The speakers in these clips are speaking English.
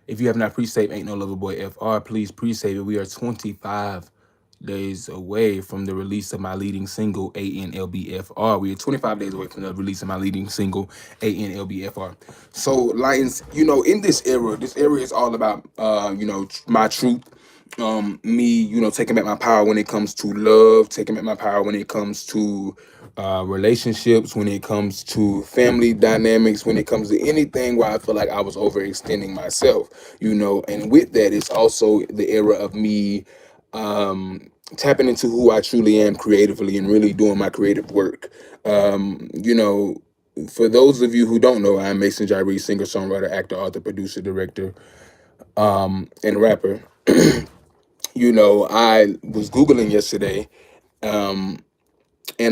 If you have not pre-saved Ain't No Lover Boy FR, please pre-save it. We are 25 days away from the release of my leading single, ANLBFR. We are 25 days away from the release of my leading single, ANLBFR. So, Lions, in this era is all about, my truth. Me, taking back my power when it comes to love, taking back my power when it comes to relationships, when it comes to family dynamics, when it comes to anything where I feel like I was overextending myself, and with that, it's also the era of me tapping into who I truly am creatively and really doing my creative work. For those of you who don't know, I'm Mason Jyree, singer, songwriter, actor, author, producer, director, and rapper. I was Googling yesterday, and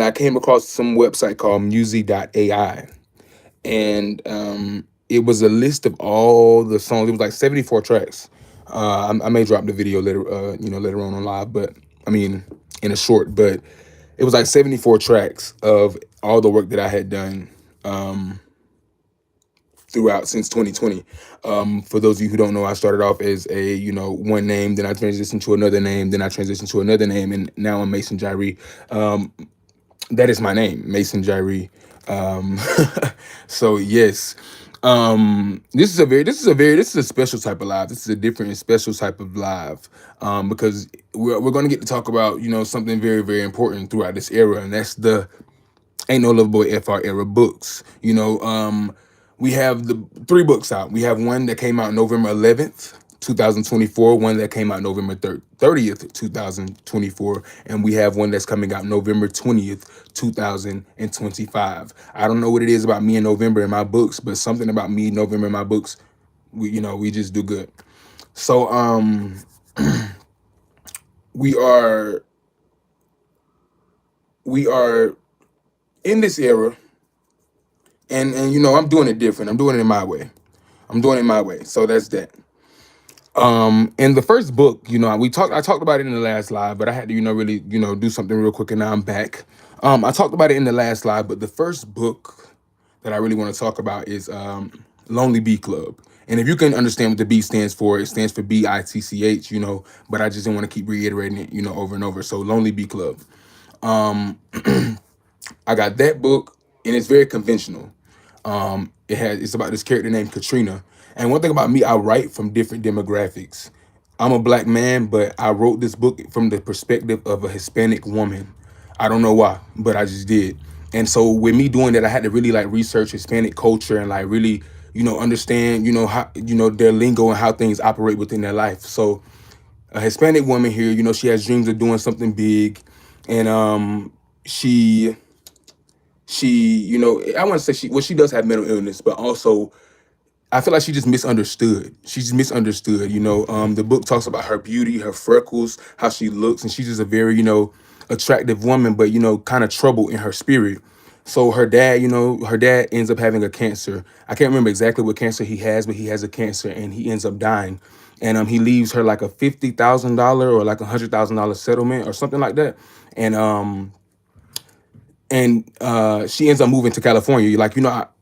I came across some website called Music.ai. And it was a list of all the songs. It was like 74 tracks. I may drop the video later, later on live, but I mean, in a short, but it was like 74 tracks of all the work that I had done throughout since 2020. For those of you who don't know, I started off as a one name, then I transitioned to another name, then I transitioned to another name, and now I'm Mason Jyree. That is my name, Mason Jyree. Um, so yes, this is a special type of live. This is a different and special type of live, because we're going to get to talk about something very very important throughout this era, and that's the Ain't No Love Boy FR era books. We have the three books out. We have one that came out November 11th, 2024, one that came out November 30th, 2024, and we have one that's coming out November 20th, 2025. I don't know what it is about me in November in my books, but something about me in November in my books, we just do good. So we are we are in this era, and I'm doing it different. I'm doing it in my way. I'm doing it my way. So that's that. In the first book, I talked about it in the last live, but I had to, really, do something real quick, and now I'm back. I talked about it in the last live, but the first book that I really want to talk about is Lonely Bee Club. And if you can understand what the B stands for, it stands for BITCH, but I just didn't want to keep reiterating it, over and over. So Lonely Bee Club. I got that book, and it's very conventional. It's about this character named Katrina. And one thing about me, I write from different demographics. I'm a black man, but I wrote this book from the perspective of a Hispanic woman. I don't know why, but I just did. And so with me doing that, I had to really like research Hispanic culture and like really, understand, how, their lingo and how things operate within their life. So a Hispanic woman here, she has dreams of doing something big, and she I want to say she does have mental illness, but also I feel like she just misunderstood. She's misunderstood. The book talks about her beauty, her freckles, how she looks, and she's just a very, attractive woman, but kind of troubled in her spirit. So her dad ends up having a cancer. I can't remember exactly what cancer he has, but he has a cancer, and he ends up dying. And he leaves her like a $50,000 or like $100,000 settlement or something like that. And she ends up moving to California. Like,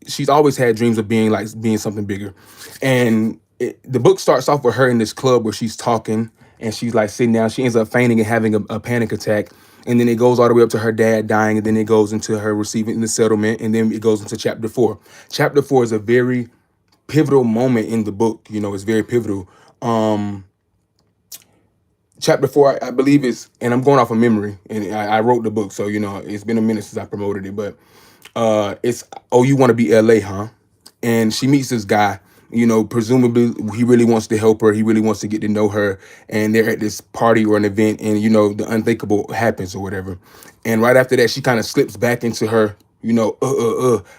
she's always had dreams of being something bigger. And the book starts off with her in this club where she's talking, and she's like sitting down. She ends up fainting and having a panic attack. And then it goes all the way up to her dad dying, and then it goes into her receiving the settlement, and then it goes into chapter 4. Chapter 4 is a very pivotal moment in the book. It's very pivotal. Chapter 4, I believe, is, and I'm going off of memory, and I wrote the book, so it's been a minute since I promoted it, but it's, oh, you want to be LA, huh? And she meets this guy, presumably he really wants to help her, he really wants to get to know her, and they're at this party or an event, and the unthinkable happens or whatever. And right after that, she kind of slips back into her,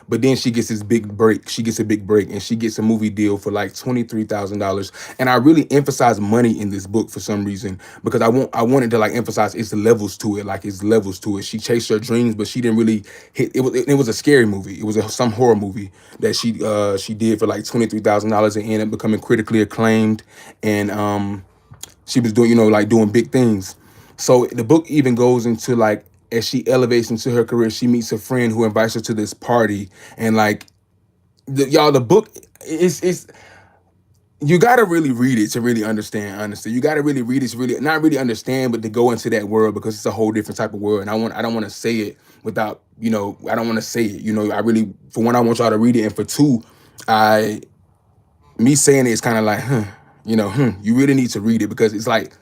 but then she gets this big break. She gets a big break, and she gets a movie deal for like $23,000. And I really emphasize money in this book for some reason, because I wanted to like emphasize it's levels to it, like it's levels to it. She chased her dreams, but she didn't really hit it. Was a scary movie. It was some horror movie that she did for like $23,000 and ended up becoming critically acclaimed. And she was doing like doing big things. So the book even goes into like, as she elevates into her career, she meets a friend who invites her to this party, and like the book is You gotta really read it to really understand. Honestly, you gotta really read it to really not really understand, but to go into that world because it's a whole different type of world. And I don't want to say it without I don't want to say it. I really for one I want y'all to read it, and for two, I me saying it is kind of like you really need to read it because it's like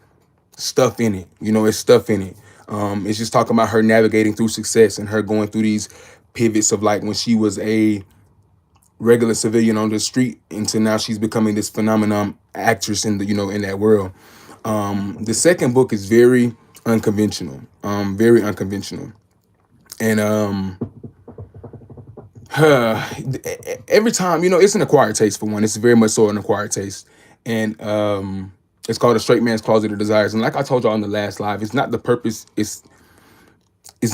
stuff in it. It's stuff in it. It's just talking about her navigating through success and her going through these pivots of like when she was a regular civilian on the street until now she's becoming this phenomenon actress in the in that world. The second book is very unconventional, and every time it's an acquired taste for one. It's very much so an acquired taste, and it's called A Straight Man's Closet of Desires. And like I told y'all on the last live, it's not the purpose. It's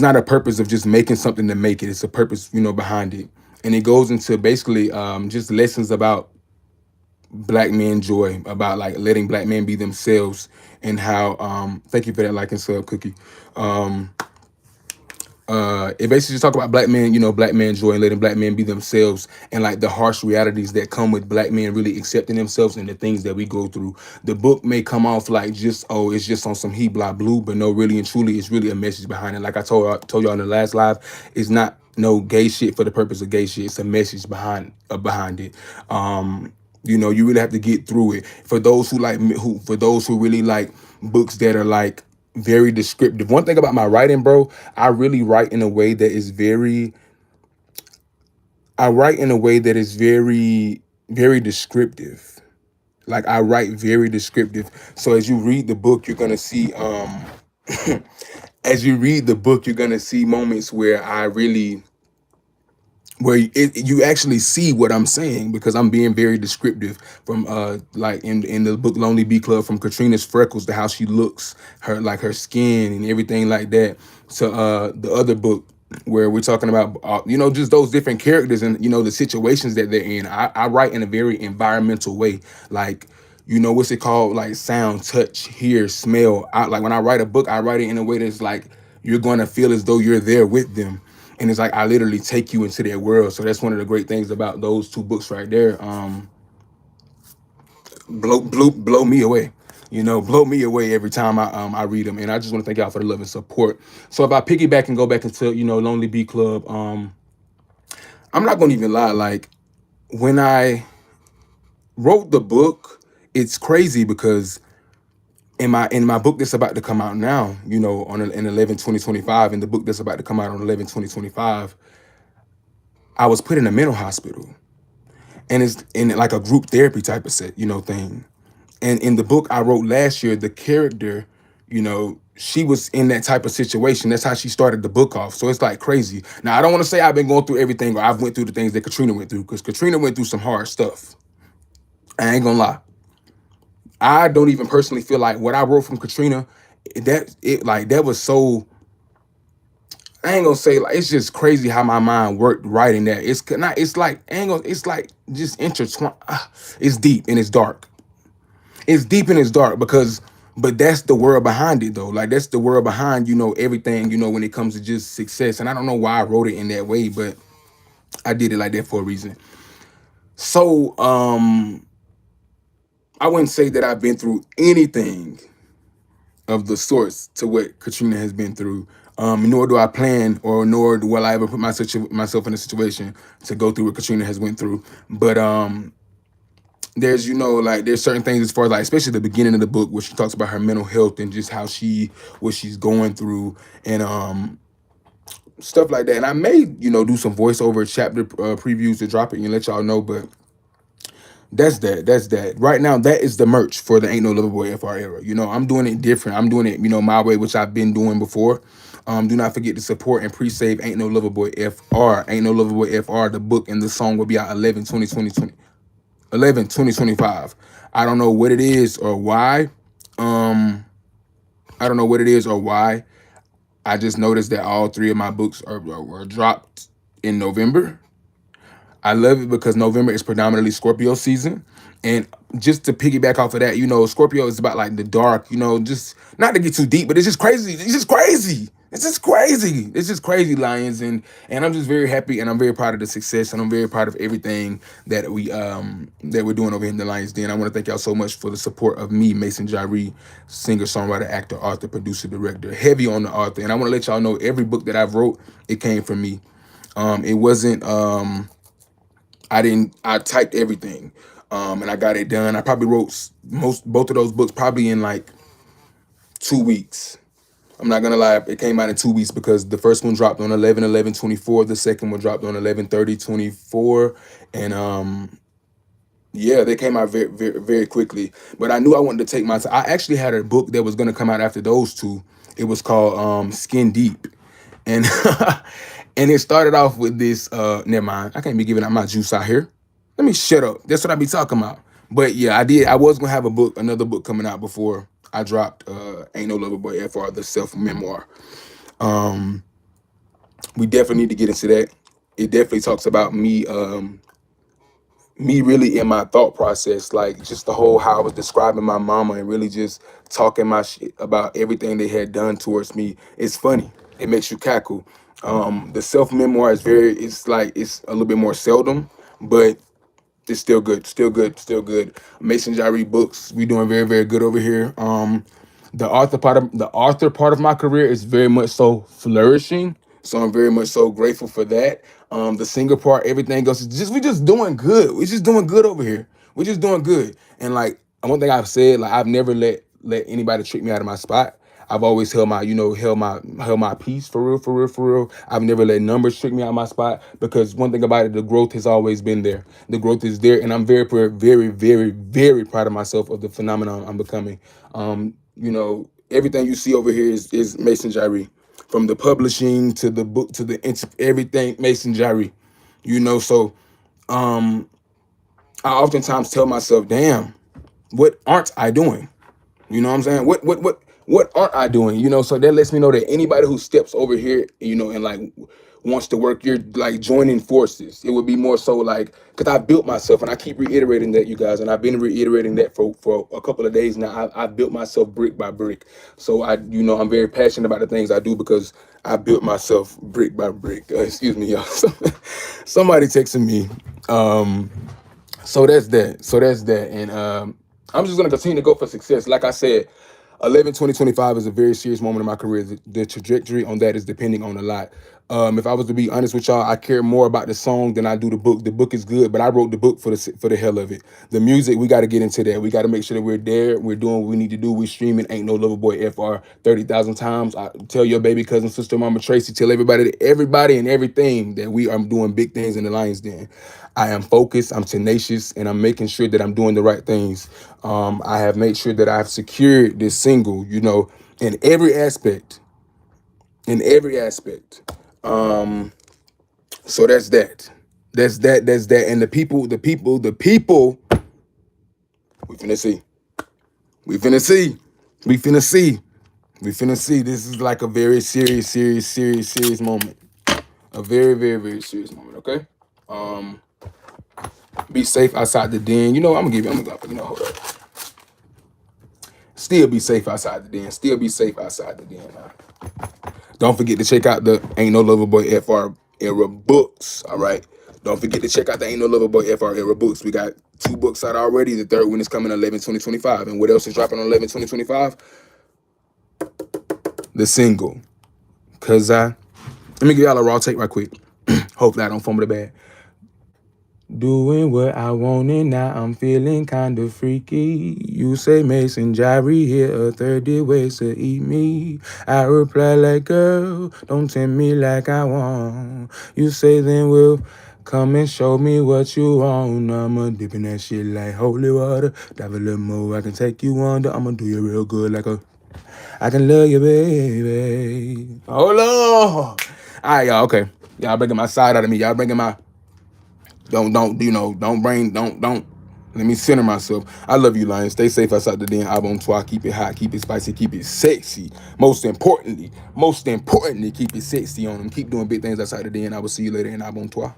not a purpose of just making something to make it. It's a purpose behind it, and it goes into basically just lessons about black men joy, about like letting black men be themselves, and how thank you for that like and sub cookie. um it basically just talk about black men, black men joy and letting black men be themselves, and like the harsh realities that come with black men really accepting themselves and the things that we go through. The book may come off like just, oh, it's just on some he blah blue, but no, really and truly it's really a message behind it. Like I told y'all in the last live, it's not no gay shit for the purpose of gay shit. It's a message behind it. You really have to get through it. For those who like for those who really like books that are like very descriptive. One thing about my writing, bro, I really write in a way that is very I write in a way that is very, very descriptive. Like I write very descriptive. So as you read the book, you're gonna see as you read the book, you're gonna see moments where I really where you actually see what I'm saying because I'm being very descriptive from like in the book Lonely Bee Club, from Katrina's freckles to how she looks, her like her skin and everything like that, to the other book where we're talking about just those different characters and the situations that they're in. I write in a very environmental way, like what's it called, like sound, touch, hear, smell. Like when I write a book, I write it in a way that's like you're going to feel as though you're there with them, and it's like I literally take you into their world. So that's one of the great things about those two books right there. Blow me away. Blow me away every time I read them. And I just want to thank y'all for the love and support. So if I piggyback and go back into Lonely Bee Club, I'm not gonna even lie. Like when I wrote the book, it's crazy because in my book that's about to come out now, in 11/20/25, in the book that's about to come out on 11/20/25, I was put in a mental hospital, and it's in like a group therapy type of thing. And in the book I wrote last year, the character, she was in that type of situation. That's how she started the book off. So it's like crazy. Now I don't want to say I've been going through everything or I've went through the things that Katrina went through, because Katrina went through some hard stuff. I ain't gonna lie. I don't even personally feel like what I wrote from Katrina, that was so, I ain't gonna say, like, it's just crazy how my mind worked writing that. It's not. It's like I ain't gonna, it's like just intertwined. It's deep and it's dark. It's deep and it's dark because, but that's the world behind it though. Like that's the world behind everything. When it comes to just success. And I don't know why I wrote it in that way, but I did it like that for a reason. So I wouldn't say that I've been through anything of the sorts to what Katrina has been through. Nor do I plan, or nor will I ever put myself in a situation to go through what Katrina has went through. But there's like there's certain things as far as like, especially the beginning of the book where she talks about her mental health and just how what she's going through, and stuff like that. And I may do some voiceover chapter previews to drop it and let y'all know, but that's that right now. That is the merch for the Ain't No Loverboy FR era. I'm doing it different. I'm doing it my way, which I've been doing before. Do not forget to support and pre-save Ain't No Loverboy FR. Ain't No Loverboy FR. The book and the song will be out 11/20/20 I don't know what it is or why. I don't know what it is or why. I just noticed that all three of my books were dropped in November. I love it because November is predominantly Scorpio season, and just to piggyback off of that, you know, Scorpio is about like the dark, you know, just not to get too deep, but it's just crazy. It's just crazy. It's just crazy. It's just crazy, Lions, and I'm just very happy, and I'm very proud of the success, and I'm very proud of everything that we're doing over here in the Lions Den. I want to thank y'all so much for the support of me, Mason Jyree, singer, songwriter, actor, author, producer, director, heavy on the author. And I want to let y'all know every book that I've wrote, it came from me. It wasn't I typed everything. And I got it done. I probably wrote both of those books probably in like 2 weeks. I'm not gonna lie, it came out in 2 weeks because the first one dropped on 11/11/24. The second one dropped on 11/30/24. And yeah, they came out very, very, very quickly. But I knew I wanted to take my time. I actually had a book that was gonna come out after those two. It was called Skin Deep. And and it started off with this never mind. I can't be giving out my juice out here. Let me shut up. That's what I be talking about. But yeah, I was gonna have another book coming out before I dropped Ain't No Lover Boy FR, the self memoir. Um, we definitely need to get into that. It definitely talks about me really in my thought process, like just the whole how I was describing my mama and really just talking my shit about everything they had done towards me. It's funny. It makes you cackle. The self memoir is it's like it's a little bit more seldom, but it's still good, still good, still good. Mason Jyree books, we doing very, very good over here. The author part of my career is very much so flourishing, so I'm very much so grateful for that. The singer part, everything else is just we just doing good. We just doing good over here. We just doing good. And like one thing I've said, like I've never let anybody trick me out of my spot. I've always held my peace for real, for real, for real. I've never let numbers trick me out of my spot because one thing about it, the growth has always been there. The growth is there, and I'm very, very, very, very proud of myself of the phenomenon I'm becoming. Everything you see over here is Mason Jyree, from the publishing to the book to everything Mason Jyree. So I oftentimes tell myself, "Damn, what aren't I doing?" You know what I'm saying? What aren't I doing? So that lets me know that anybody who steps over here, and like wants to work, you're like joining forces. It would be more so like because I built myself, and I keep reiterating that, you guys, and I've been reiterating that for a couple of days now. I built myself brick by brick. So I'm very passionate about the things I do because I built myself brick by brick. Excuse me, y'all. Somebody texting me. So that's that. And I'm just gonna continue to go for success. Like I said, 11/20/25 is a very serious moment in my career. The trajectory on that is depending on a lot. If I was to be honest with y'all, I care more about the song than I do the book. The book is good, but I wrote the book for the hell of it. The music, we got to get into that. We got to make sure that we're there. We're doing what we need to do. We're streaming Ain't No Lover Boy FR 30,000 times. I tell your baby cousin, sister, mama Tracy, tell everybody and everything that we are doing big things in the Lions Den. I am focused, I'm tenacious, and I'm making sure that I'm doing the right things. I have made sure that I've secured this single, in every aspect. In every aspect. So that's that. That's that. And the people, we finna see. We finna see. We finna see. We finna see. This is like a very serious moment. A very, very, very serious moment, okay? Be safe outside the den. I'm gonna hold up. Still be safe outside the den. Still be safe outside the den. Don't forget to check out the Ain't No Lover Boy FR era books. All right. Don't forget to check out the Ain't No Lover Boy FR era books. We got 2 books out already. The third one is coming 11/20/25. And what else is dropping on 11/20/25? The single. Let me give y'all a raw take right quick. Hopefully I don't fumble the bag. Doing what I want and now I'm feeling kind of freaky. You say Mason Jyree here, a 30 ways to eat me. I reply like, girl, don't tempt me like I want. You say then we'll come and show me what you want. I'ma dip in that shit like holy water. Dive a little more, I can take you under. I'ma do you real good I can love you, baby. Hold on. All right, y'all, okay. Y'all bringing my side out of me. Y'all bringing my... Don't let me center myself. I love you, Lions. Stay safe outside the den. Abontoir. Keep it hot. Keep it spicy. Keep it sexy. Most importantly, keep it sexy on them. Keep doing big things outside the den. I will see you later in Abontoir.